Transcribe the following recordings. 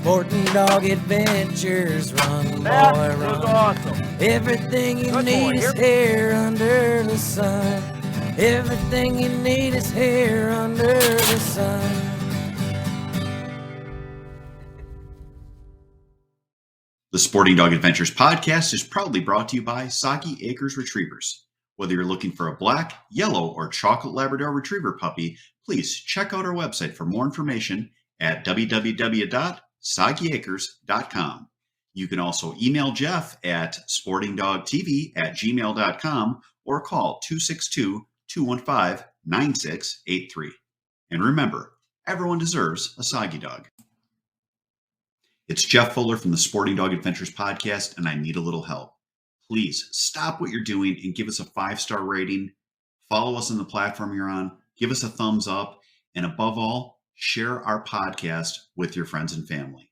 Sporting Dog Adventures, run, boy, That run. was awesome. Everything you Good need boy. is here under the sun. Everything you need is here under the sun. The Sporting Dog Adventures podcast is proudly brought to you by Soggy Acres Retrievers. Whether you're looking for a black, yellow, or chocolate Labrador Retriever puppy, please check out our website for more information at www.soggyacres.com. You can also email Jeff at sportingdogtv@gmail.com or call 262-215-9683. And remember, everyone deserves a Soggy dog. It's Jeff Fuller from the Sporting Dog Adventures podcast, and I need a little help. Please stop what you're doing and give us a 5-star rating. Follow us on the platform you're on. Give us a thumbs up. And above all, share our podcast with your friends and family.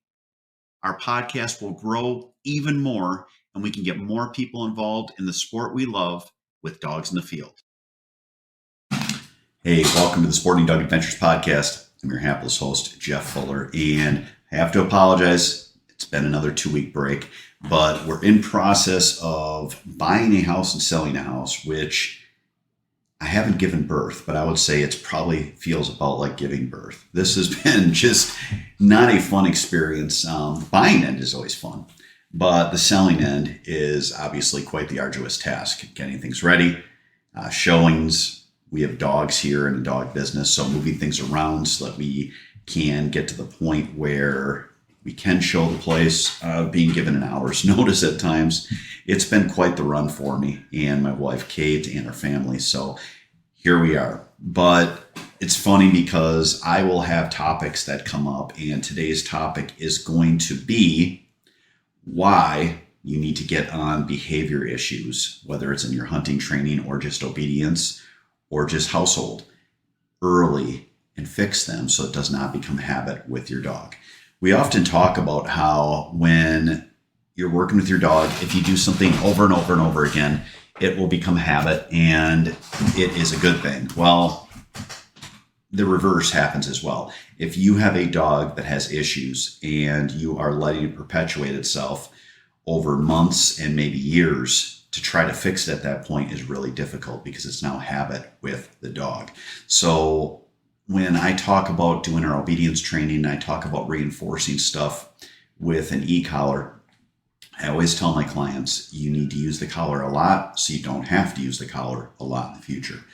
Our podcast will grow even more, and we can get more people involved in the sport we love with dogs in the field. Hey, welcome to the Sporting Dog Adventures podcast. I'm your hapless host, Jeff Fuller, and I have to apologize. It's been another 2-week break, but we're in process of buying a house and selling a house, which I haven't given birth, but I would say it's probably feels about like giving birth. This has been just not a fun experience. Buying end is always fun, but the selling end is obviously quite the arduous task. Getting things ready, showings. We have dogs here in the dog business, so moving things around so that we can get to the point where we can show the place, being given an hour's notice at times. It's been quite the run for me and my wife, Kate, and her family. So here we are. But it's funny because I will have topics that come up, and today's topic is going to be why you need to get on behavior issues, whether it's in your hunting training or just obedience or just household, early, and fix them so it does not become a habit with your dog. We often talk about how when you're working with your dog, if you do something over and over and over again, it will become a habit and it is a good thing. Well, the reverse happens as well. If you have a dog that has issues and you are letting it perpetuate itself over months and maybe years, to try to fix it at that point is really difficult because it's now a habit with the dog. So when I talk about doing our obedience training, I talk about reinforcing stuff with an e-collar. I always tell my clients, you need to use the collar a lot so you don't have to use the collar a lot in the future.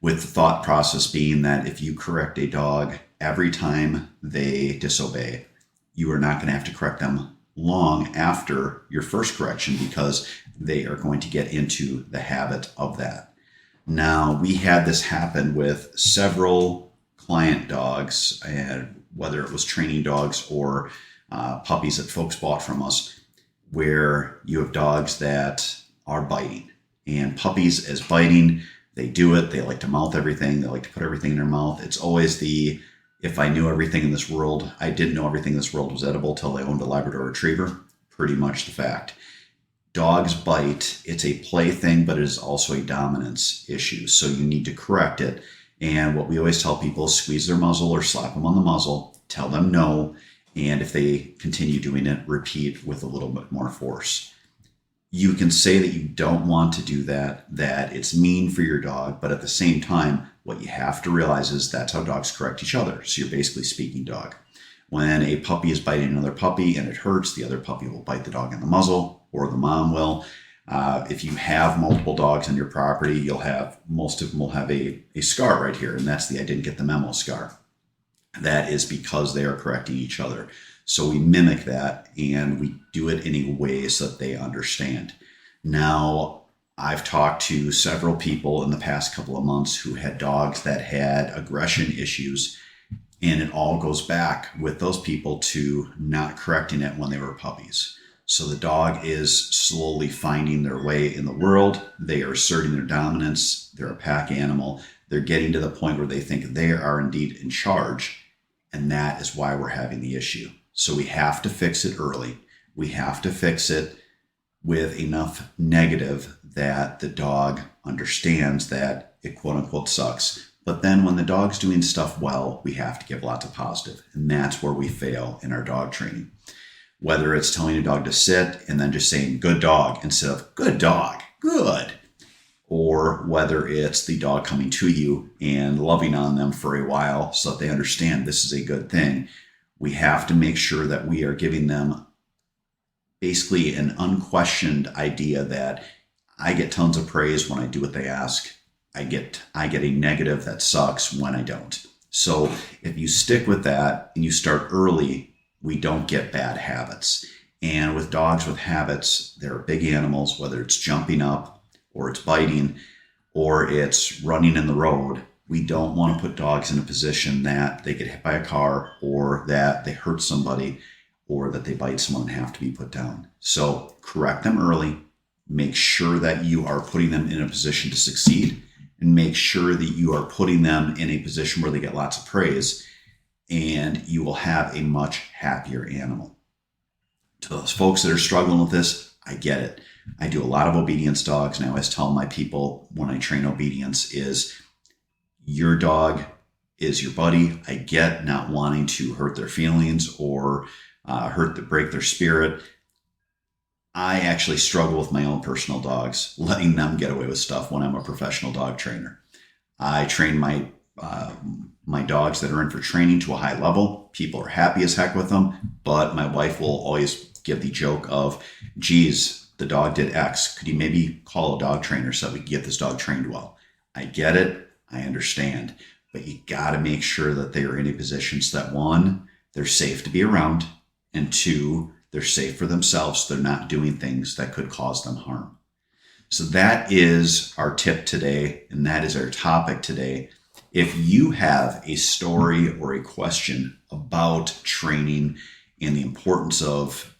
With the thought process being that if you correct a dog every time they disobey, you are not going to have to correct them long after your first correction because they are going to get into the habit of that. Now, we had this happen with several client dogs, and whether it was training dogs or puppies that folks bought from us, where you have dogs that are biting. And puppies as biting, they do it. They like to mouth everything. They like to put everything in their mouth. It's always the, if I knew everything in this world, I didn't know everything in this world was edible till I owned a Labrador Retriever. Pretty much the fact. Dogs bite. It's a play thing, but it is also a dominance issue. So you need to correct it. And what we always tell people is squeeze their muzzle or slap them on the muzzle, tell them no. And if they continue doing it, repeat with a little bit more force. You can say that you don't want to do that, that it's mean for your dog, but at the same time, what you have to realize is that's how dogs correct each other. So you're basically speaking dog. When a puppy is biting another puppy and it hurts, the other puppy will bite the dog in the muzzle, or the mom will. If you have multiple dogs on your property, most of them will have a scar right here, and that's the I didn't get the memo scar. That is because they are correcting each other. So we mimic that, and we do it in a way so that they understand. Now, I've talked to several people in the past couple of months who had dogs that had aggression issues, and it all goes back with those people to not correcting it when they were puppies. So the dog is slowly finding their way in the world. They are asserting their dominance. They're a pack animal. They're getting to the point where they think they are indeed in charge. And that is why we're having the issue. So we have to fix it early. We have to fix it with enough negative that the dog understands that it quote unquote sucks. But then when the dog's doing stuff well, we have to give lots of positive. And that's where we fail in our dog training. whether it's telling a dog to sit and then just saying good dog instead of good dog, good, or whether it's the dog coming to you and loving on them for a while so that they understand this is a good thing. We have to make sure that we are giving them basically an unquestioned idea that I get tons of praise when I do what they ask. I get a negative that sucks when I don't. So if you stick with that and you start early, we don't get bad habits. And with dogs with habits, they're big animals, whether it's jumping up or it's biting or it's running in the road. We don't want to put dogs in a position that they get hit by a car or that they hurt somebody or that they bite someone and have to be put down. So correct them early. Make sure that you are putting them in a position to succeed, and make sure that you are putting them in a position where they get lots of praise, and you will have a much happier animal. To those folks that are struggling with this, I get it. I do a lot of obedience dogs, and I always tell my people when I train obedience is your dog is your buddy. I get not wanting to hurt their feelings or break their spirit. I actually struggle with my own personal dogs, letting them get away with stuff when I'm a professional dog trainer. I train my dogs that are in for training to a high level. People are happy as heck with them, but my wife will always give the joke of, geez, the dog did X. Could you maybe call a dog trainer so that we can get this dog trained well? I get it. I understand. But you got to make sure that they are in a position so that, one, they're safe to be around, and two, they're safe for themselves. So they're not doing things that could cause them harm. So that is our tip today, and that is our topic today. If you have a story or a question about training and the importance of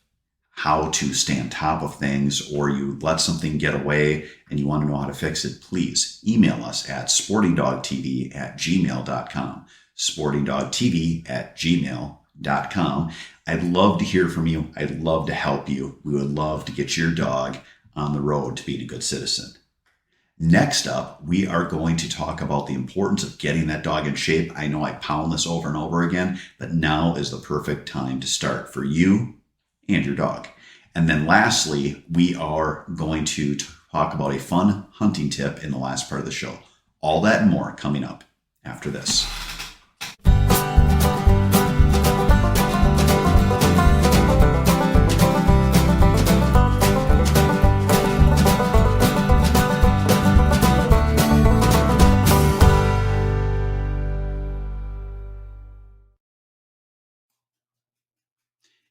how to stay on top of things, or you let something get away and you want to know how to fix it, please email us at sportingdogtv@gmail.com, sportingdogtv@gmail.com. I'd love to hear from you. I'd love to help you. We would love to get your dog on the road to being a good citizen. Next up, we are going to talk about the importance of getting that dog in shape. I know I pound this over and over again, but now is the perfect time to start for you and your dog. And then lastly, we are going to talk about a fun hunting tip in the last part of the show. All that and more coming up after this.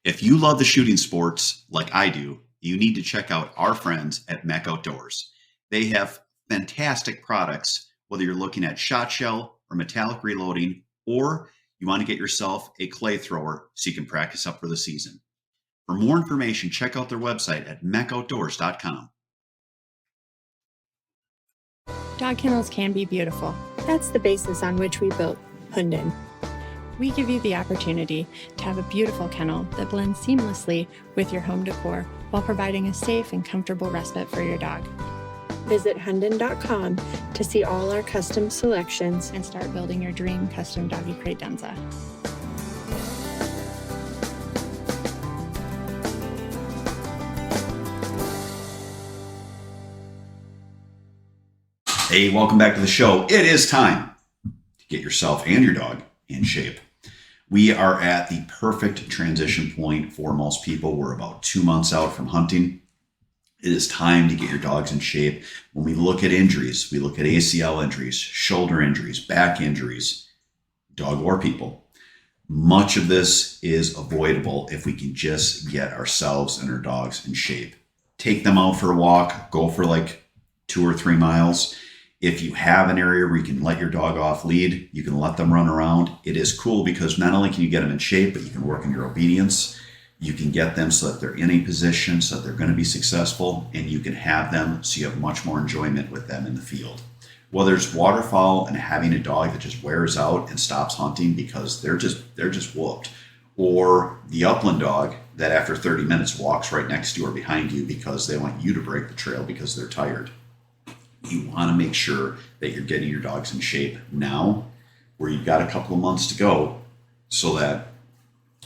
If you love the shooting sports like I do, you need to check out our friends at Mech Outdoors. They have fantastic products, whether you're looking at shot shell or metallic reloading, or you want to get yourself a clay thrower so you can practice up for the season. For more information, check out their website at mechoutdoors.com. Dog kennels can be beautiful. That's the basis on which we built Hunden. We give you the opportunity to have a beautiful kennel that blends seamlessly with your home decor while providing a safe and comfortable respite for your dog. Visit Hunden.com to see all our custom selections and start building your dream custom doggy credenza. Hey, welcome back to the show. It is time to get yourself and your dog in shape. We are at the perfect transition point for most people. We're about 2 months out from hunting. It is time to get your dogs in shape. When we look at injuries, we look at ACL injuries, shoulder injuries, back injuries, dog or people. Much of this is avoidable if we can just get ourselves and our dogs in shape. Take them out for a walk, go for like 2 or 3 miles. If you have an area where you can let your dog off lead, you can let them run around. It is cool because not only can you get them in shape, but you can work on your obedience. You can get them so that they're in a position so that they're going to be successful, and you can have them so you have much more enjoyment with them in the field. Whether it's waterfowl and having a dog that just wears out and stops hunting because they're just whooped, or the upland dog that after 30 minutes walks right next to you or behind you because they want you to break the trail because they're tired. You want to make sure that you're getting your dogs in shape now, where you've got a couple of months to go, so that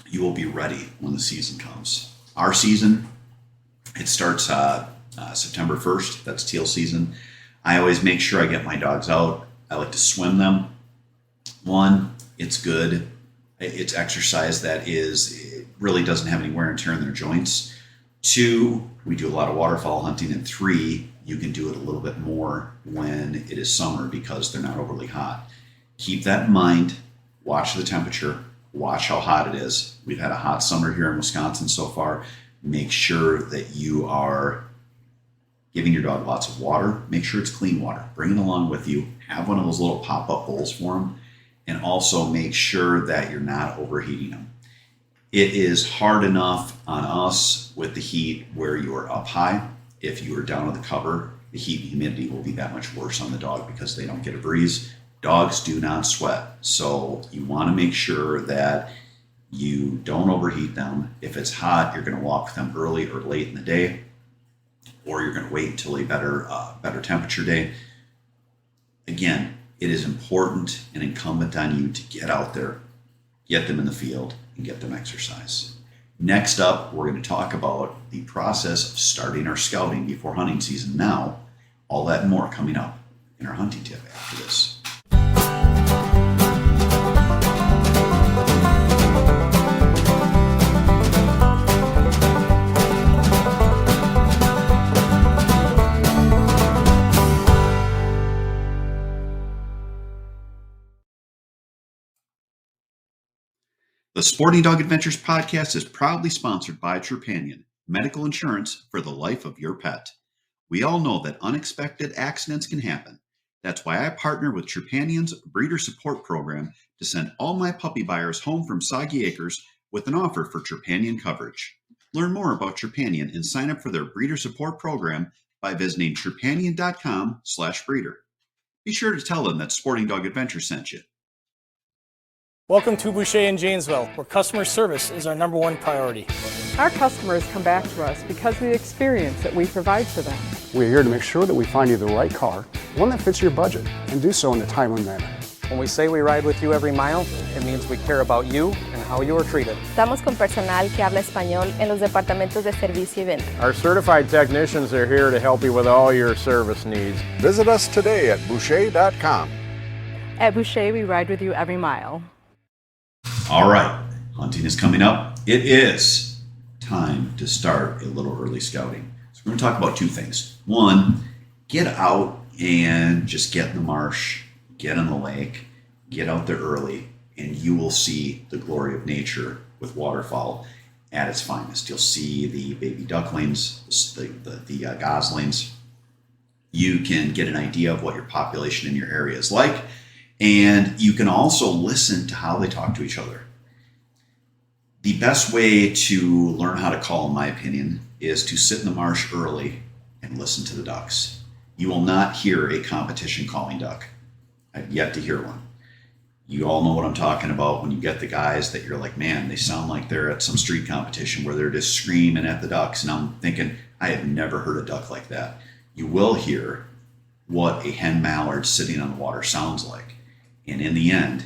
you will be ready when the season comes. Our season, it starts September 1st. That's teal season. I always make sure I get my dogs out. I like to swim them. One, it's good. It's exercise that it really doesn't have any wear and tear in their joints. Two, we do a lot of waterfowl hunting. And three, you can do it a little bit more when it is summer because they're not overly hot. Keep that in mind. Watch the temperature. Watch how hot it is. We've had a hot summer here in Wisconsin so far. Make sure that you are giving your dog lots of water. Make sure it's clean water. Bring it along with you. Have one of those little pop-up bowls for them. And also make sure that you're not overheating them. It is hard enough on us with the heat where you are up high. If you are down on the cover, the heat and humidity will be that much worse on the dog because they don't get a breeze. Dogs do not sweat. So you want to make sure that you don't overheat them. If it's hot, you're going to walk them early or late in the day, or you're going to wait until a better temperature day. Again, it is important and incumbent on you to get out there, get them in the field, and get them exercise. Next up, we're going to talk about the process of starting our scouting before hunting season. Now, all that and more coming up in our hunting tip after this. The Sporting Dog Adventures podcast is proudly sponsored by Trupanion, medical insurance for the life of your pet. We all know that unexpected accidents can happen. That's why I partner with Trupanion's breeder support program to send all my puppy buyers home from Soggy Acres with an offer for Trupanion coverage. Learn more about Trupanion and sign up for their breeder support program by visiting trupanion.com/breeder. Be sure to tell them that Sporting Dog Adventures sent you. Welcome to Boucher in Janesville, where customer service is our number one priority. Our customers come back to us because of the experience that we provide for them. We're here to make sure that we find you the right car, one that fits your budget, and do so in a timely manner. When we say we ride with you every mile, it means we care about you and how you are treated. Estamos con personal que habla español en los departamentos de servicio y venta. Our certified technicians are here to help you with all your service needs. Visit us today at Boucher.com. At Boucher, we ride with you every mile. All right, hunting is coming up. It is time to start a little early scouting. So we're going to talk about two things. One, get out and just get in the marsh, get in the lake, get out there early, and you will see the glory of nature with waterfowl at its finest. You'll see the baby ducklings, the goslings. You can get an idea of what your population in your area is like. And you can also listen to how they talk to each other. The best way to learn how to call, in my opinion, is to sit in the marsh early and listen to the ducks. You will not hear a competition calling duck. I've yet to hear one. You all know what I'm talking about when you get the guys that you're like, man, they sound like they're at some street competition where they're just screaming at the ducks. And I'm thinking, I have never heard a duck like that. You will hear what a hen mallard sitting on the water sounds like. And in the end,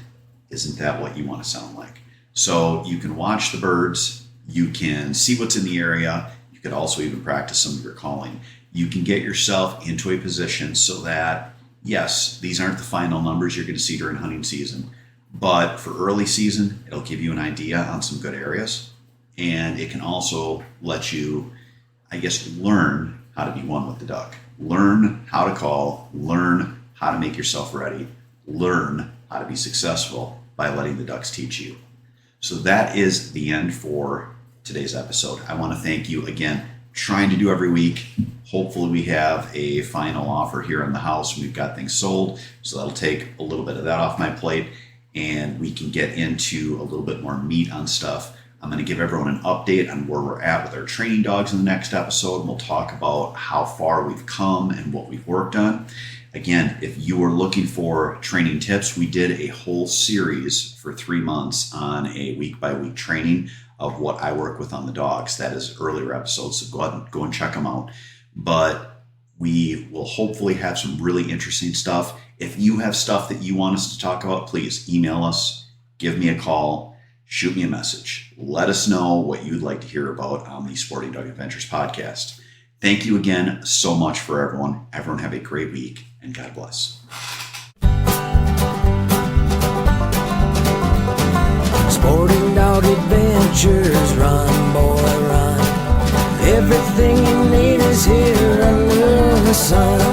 isn't that what you want to sound like? So you can watch the birds, you can see what's in the area, you could also even practice some of your calling. You can get yourself into a position so that, yes, these aren't the final numbers you're going to see during hunting season, but for early season, it'll give you an idea on some good areas. And it can also let you, I guess, learn how to be one with the duck. Learn how to call, learn how to make yourself ready. Learn how to be successful by letting the ducks teach you. So that is the end for today's episode. I want to thank you again, trying to do every week. Hopefully we have a final offer here in the house and we've got things sold. So that'll take a little bit of that off my plate and we can get into a little bit more meat on stuff. I'm going to give everyone an update on where we're at with our training dogs in the next episode. And we'll talk about how far we've come and what we've worked on. Again, if you are looking for training tips, we did a whole series for 3 months on a week-by-week training of what I work with on the dogs. That is earlier episodes, so go and check them out. But we will hopefully have some really interesting stuff. If you have stuff that you want us to talk about, please email us, give me a call, shoot me a message. Let us know what you'd like to hear about on the Sporting Dog Adventures podcast. Thank you again so much for everyone. Everyone have a great week, and God bless. Sporting Dog Adventures, run, boy, run. Everything you need is here under the sun.